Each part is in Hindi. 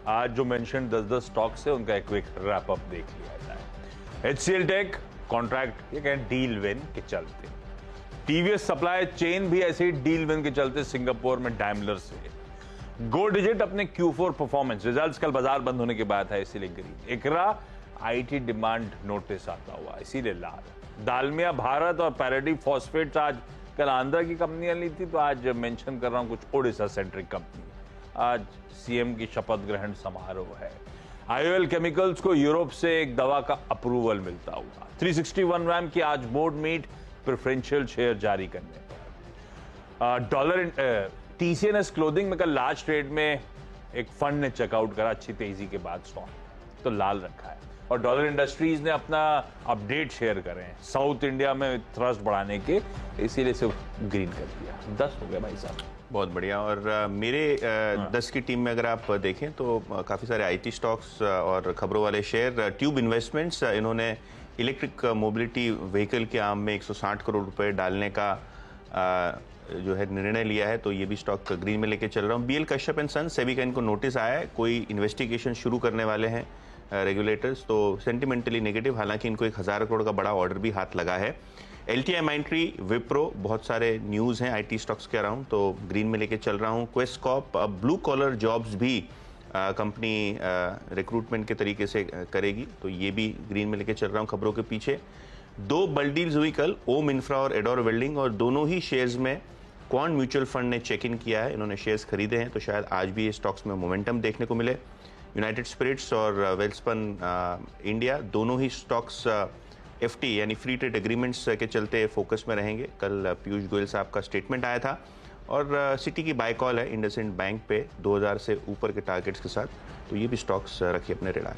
आज जो मेंशन 10-10 स्टॉक्स है उनका एक क्विक रैप अप देख लिया जाए। HCL टेक कॉन्ट्रैक्ट ये कहें डील विन के चलते, टीवीएस सप्लाई चेन भी ऐसे ही डील विन के चलते सिंगापुर में डैमलर से। गो डिजिट अपने Q4 परफॉर्मेंस रिजल्ट्स कल बाजार बंद होने के बाद है इसीलिए ग्रीन। इकरा आईटी डिमांड नोटिस आता हुआ इसीलिए लाल। दालमिया भारत और पैराडी फॉस्फेट्स आज कल आंध्रा की कंपनियां ली थी, तो आज मेंशन कर रहा हूं कुछ ओडिशा सेंट्रिक कंपनी। आज सीएम की शपथ ग्रहण समारोह है। IOL केमिकल्स को यूरोप से एक दवा का अप्रूवल मिलता हुआ। 361 रैम की आज बोर्ड मीट प्रेफरेंशियल शेयर जारी करने पर। डॉलर TCNS क्लोथिंग में कल लार्ज ट्रेड में एक फंड ने चेकआउट करा, अच्छी तेजी के बाद स्टॉक तो लाल रखा है। और डॉलर इंडस्ट्रीज ने अपना अपडेट शेयर करे हैं साउथ इंडिया में थ्रस्ट बढ़ाने के, इसीलिए सिर्फ ग्रीन कर दिया। 10 हो गया भाई साहब। बहुत बढ़िया। और मेरे 10 की टीम में अगर आप देखें तो काफ़ी सारे IT स्टॉक्स और खबरों वाले शेयर। ट्यूब इन्वेस्टमेंट्स, इन्होंने इलेक्ट्रिक मोबिलिटी व्हीकल के आर्म में 160 करोड़ रुपए डालने का जो है निर्णय लिया है, तो ये भी स्टॉक ग्रीन में लेके चल रहा हूँ। BL कश्यप एंड सन, सेबी का इनको नोटिस आया है, कोई इन्वेस्टिगेशन शुरू करने वाले हैं रेगुलेटर्स, तो सेंटिमेंटली नेगेटिव, हालांकि इनको 1000 करोड़ का बड़ा ऑर्डर भी हाथ लगा है। LTI माइंट्री, विप्रो, बहुत सारे न्यूज़ हैं IT स्टॉक्स के अराउंड, तो ग्रीन में लेके चल रहा हूँ। क्वेस्टकॉर्प, ब्लू कॉलर जॉब्स भी कंपनी रिक्रूटमेंट के तरीके से करेगी, तो ये भी ग्रीन में लेके चल रहा हूँ खबरों के पीछे। 2 बल्ड डील्स हुई कल, ओम इंफ्रा और एडोर वेल्डिंग, और दोनों ही शेयर्स में क्वांट म्यूचुअल फंड ने चेक इन किया है, इन्होंने शेयर्स खरीदे हैं, तो शायद आज भी ये स्टॉक्स में मोमेंटम देखने को मिले। यूनाइटेड स्पिरिट्स और वेल्सपन इंडिया, दोनों ही स्टॉक्स FT यानी फ्री ट्रेड एग्रीमेंट्स के चलते फोकस में रहेंगे। कल पीयूष गोयल साहब का स्टेटमेंट आया था, और सिटी की बाय कॉल है इंडसइंड बैंक पे 2000 से ऊपर के टारगेट्स के साथ, तो ये भी स्टॉक्स रखिए अपने रेडार।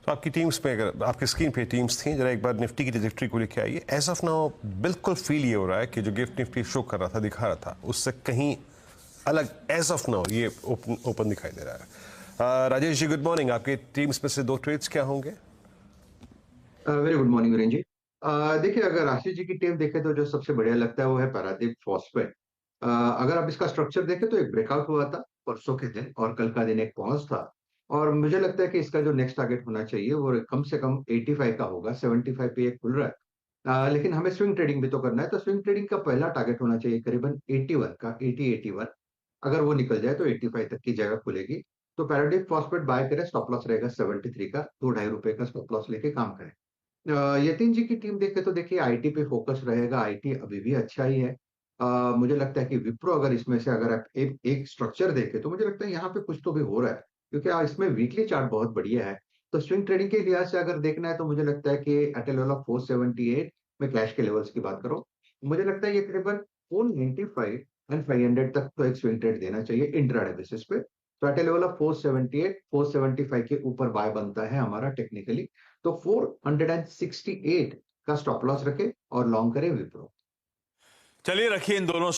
तो आपकी टीम्स में, अगर आपकी स्क्रीन पे टीम्स थी, जरा एक बार निफ्टी की ट्रैजेक्टरी को लेके आइए। एज ऑफ नाउ बिल्कुल फील ये हो रहा है कि जो गिफ्ट निफ्टी शो कर रहा था, दिखा रहा था, उससे कहीं अलग एज ऑफ नाउ ये ओपन दिखाई दे रहा है। Rajesh ji, good morning. आपके टीम्स में से 2 ट्रेड्स क्या होंगे? वेरी गुड मॉर्निंग वीरेन जी। देखिए, अगर आशीष जी की टीम देखे तो जो सबसे बढ़िया लगता है वो है पारादीप फॉस्फेट। अगर आप इसका स्ट्रक्चर देखें तो एक ब्रेकआउट हुआ था परसों के दिन, और कल का दिन एक पॉज था, और मुझे लगता है कि इसका जो नेक्स्ट टारगेट होना चाहिए वो कम से कम 85 का होगा। 75 पे एक खुल रहा है, लेकिन हमें स्विंग ट्रेडिंग भी तो करना है, तो स्विंग ट्रेडिंग का पहला टारगेट होना चाहिए करीबन 81 का, 80-81। अगर वो निकल जाए तो 85 तक की जगह खुलेगी। तो पैराडाइज फॉस्फेट बाय करें, स्टॉप लॉस रहेगा 73 का, 2-2.5 रुपए का स्टॉप लॉस लेके काम करें। यतीन जी की टीम देखे तो देखिए आईटी पे फोकस रहेगा, आईटी अभी भी अच्छा ही है। मुझे लगता है कि विप्रो, अगर इसमें से अगर आप एक स्ट्रक्चर देखे तो मुझे लगता है यहाँ पे कुछ तो भी हो रहा है, क्योंकि इसमें वीकली चार्ट बहुत बढ़िया है। तो स्विंग ट्रेडिंग के लिहाज से अगर देखना है तो मुझे लगता है कि एट ए लेवल ऑफ 478 में कैश के लेवल्स की बात करो, मुझे लगता है ये करीबन 495 एंड 500 तक तो एक स्विंग ट्रेड देना चाहिए इंट्राडे बेसिस पे। तो एट ए लेवल ऑफ 478 475 के ऊपर बाय बनता है हमारा टेक्निकली, तो 468 का स्टॉप लॉस रखे और लॉन्ग करे विप्रो। चलिए रखिए इन दोनों